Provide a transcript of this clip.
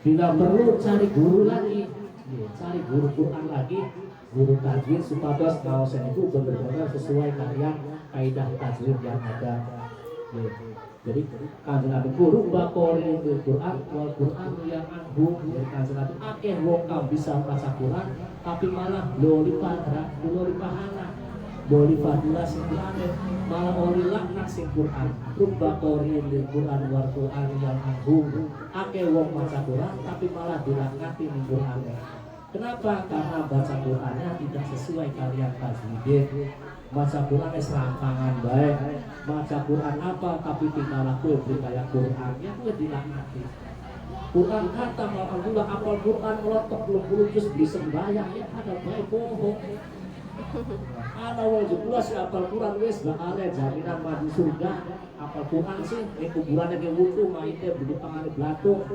Bila perlu cari guru lagi, cari guru Quran lagi, guru tajwid supados kawasan itu benar-benar sesuai kalian kaidah tajwid yang ada. Jadi kanjeng Nabi guru bakori Quran wal Quran yang anhu. Jadi kanjeng Nabi akeh wong kang bisa baca Quran tapi malah loli pahala, loli fadilah sing Quran malah oli laknat sing Quran. Bakori Quran wal Quran yang anhu. Akeh wong baca Quran tapi malah dilaknati ning Quran. Kenapa? Karena baca Qurannya tidak sesuai kalian tajwid. Baca Quran serampangan baik. Baca Quran apa tapi tinggal aku kayak Quran ya gue dilaknati. Quran kata alhamdulillah apal Quran melotok 20 juz di sembahyang ya ada baik bohong. Ana wong jelas apal Quran wis bakal jaminan madu surga. Apal Quran sih kuburannya ke wudu maite beli pangane blatung.